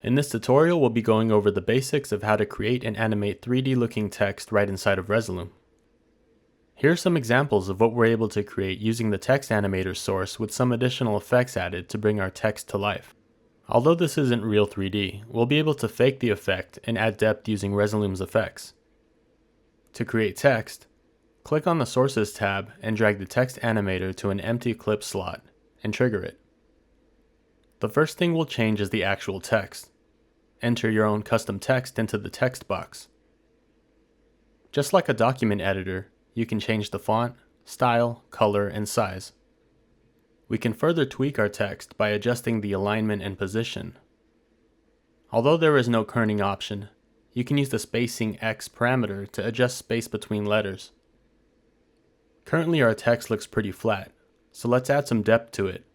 In this tutorial, we'll be going over the basics of how to create and animate 3D looking text right inside of Resolume. Here are some examples of what we're able to create using the Text Animator source with some additional effects added to bring our text to life. Although this isn't real 3D, we'll be able to fake the effect and add depth using Resolume's effects. To create text, click on the Sources tab and drag the Text Animator to an empty clip slot and trigger it. The first thing we'll change is the actual text. Enter your own custom text into the text box. Just like a document editor, you can change the font, style, color, and size. We can further tweak our text by adjusting the alignment and position. Although there is no kerning option, you can use the spacing X parameter to adjust space between letters. Currently our text looks pretty flat, so let's add some depth to it.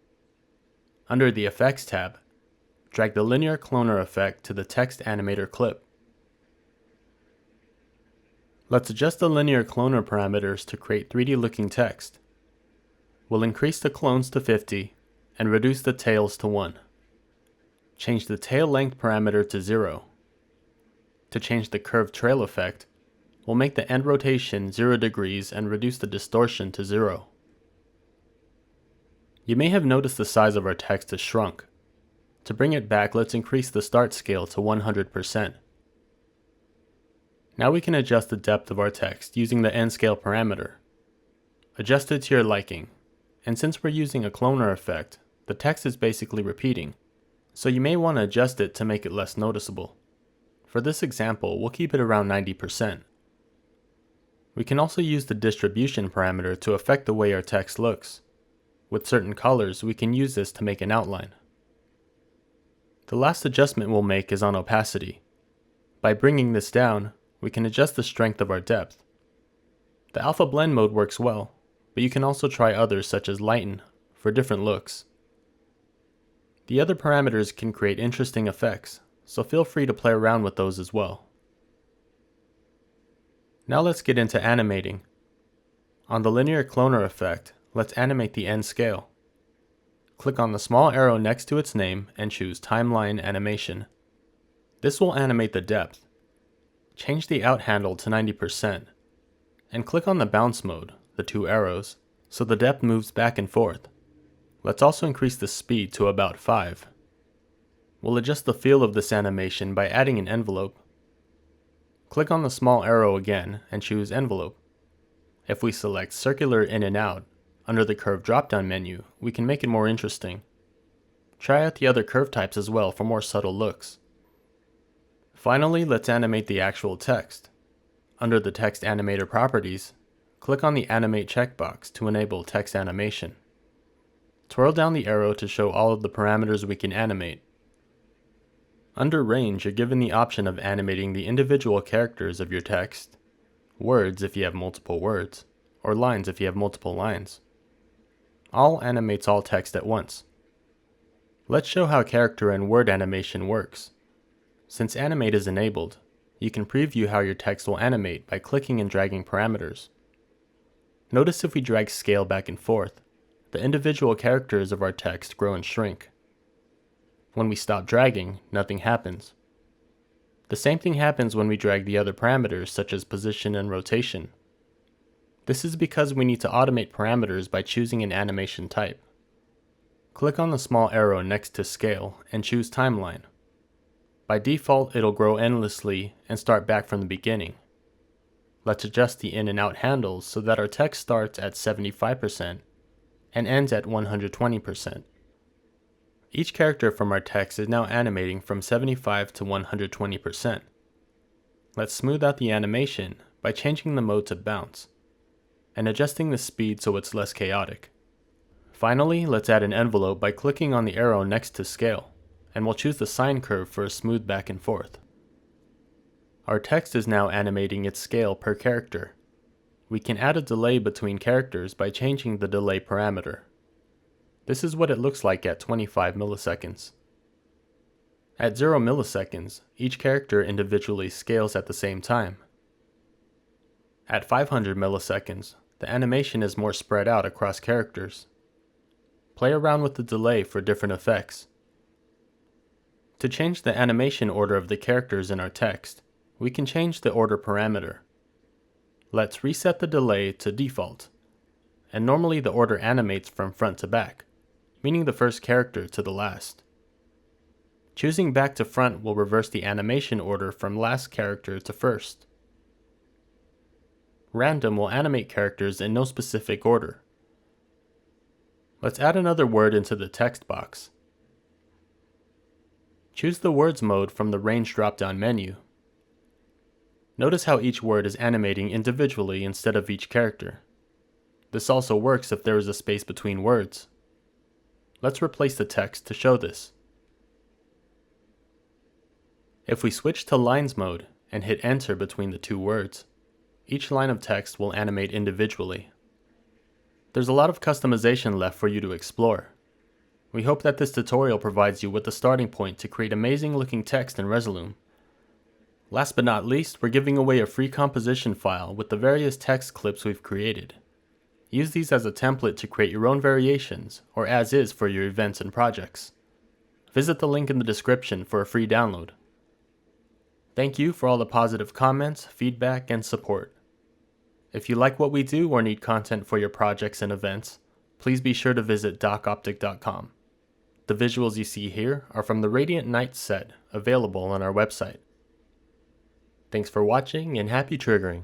Under the Effects tab, drag the linear cloner effect to the Text Animator clip. Let's adjust the linear cloner parameters to create 3D looking text. We'll increase the clones to 50 and reduce the tails to 1. Change the tail length parameter to 0. To change the curved trail effect, we'll make the end rotation 0 degrees and reduce the distortion to 0. You may have noticed the size of our text has shrunk. To bring it back, let's increase the start scale to 100%. Now we can adjust the depth of our text using the end scale parameter. Adjust it to your liking, and since we're using a cloner effect, the text is basically repeating, so you may want to adjust it to make it less noticeable. For this example, we'll keep it around 90%. We can also use the distribution parameter to affect the way our text looks. With certain colors, we can use this to make an outline. The last adjustment we'll make is on opacity. By bringing this down, we can adjust the strength of our depth. The alpha blend mode works well, but you can also try others such as lighten for different looks. The other parameters can create interesting effects, so feel free to play around with those as well. Now let's get into animating. On the linear cloner effect, let's animate the end scale. Click on the small arrow next to its name and choose Timeline Animation. This will animate the depth. Change the out handle to 90%, and click on the bounce mode, the two arrows, so the depth moves back and forth. Let's also increase the speed to about 5. We'll adjust the feel of this animation by adding an envelope. Click on the small arrow again and choose Envelope. If we select Circular In and Out, under the Curve drop-down menu, we can make it more interesting. Try out the other curve types as well for more subtle looks. Finally, let's animate the actual text. Under the Text Animator properties, click on the Animate checkbox to enable text animation. Twirl down the arrow to show all of the parameters we can animate. Under Range, you're given the option of animating the individual characters of your text, words if you have multiple words, or lines if you have multiple lines. All animates all text at once. Let's show how character and word animation works. Since Animate is enabled, you can preview how your text will animate by clicking and dragging parameters. Notice if we drag scale back and forth, the individual characters of our text grow and shrink. When we stop dragging, nothing happens. The same thing happens when we drag the other parameters such as position and rotation. This is because we need to automate parameters by choosing an animation type. Click on the small arrow next to Scale and choose Timeline. By default, it'll grow endlessly and start back from the beginning. Let's adjust the in and out handles so that our text starts at 75% and ends at 120%. Each character from our text is now animating from 75 to 120%. Let's smooth out the animation by changing the mode to bounce and adjusting the speed so it's less chaotic. Finally, let's add an envelope by clicking on the arrow next to Scale, and we'll choose the sine curve for a smooth back and forth. Our text is now animating its scale per character. We can add a delay between characters by changing the delay parameter. This is what it looks like at 25 milliseconds. At 0 milliseconds, each character individually scales at the same time. At 500 milliseconds, the animation is more spread out across characters. Play around with the delay for different effects. To change the animation order of the characters in our text, we can change the order parameter. Let's reset the delay to default, and normally the order animates from front to back, meaning the first character to the last. Choosing back to front will reverse the animation order from last character to first. Random will animate characters in no specific order. Let's add another word into the text box. Choose the Words mode from the Range drop-down menu. Notice how each word is animating individually instead of each character. This also works if there is a space between words. Let's replace the text to show this. If we switch to Lines mode and hit Enter between the two words, each line of text will animate individually. There's a lot of customization left for you to explore. We hope that this tutorial provides you with the starting point to create amazing looking text in Resolume. Last but not least, we're giving away a free composition file with the various text clips we've created. Use these as a template to create your own variations or as is for your events and projects. Visit the link in the description for a free download. Thank you for all the positive comments, feedback, and support. If you like what we do or need content for your projects and events, please be sure to visit DocOptic.com. The visuals you see here are from the Radiant Night set available on our website. Thanks for watching and happy triggering.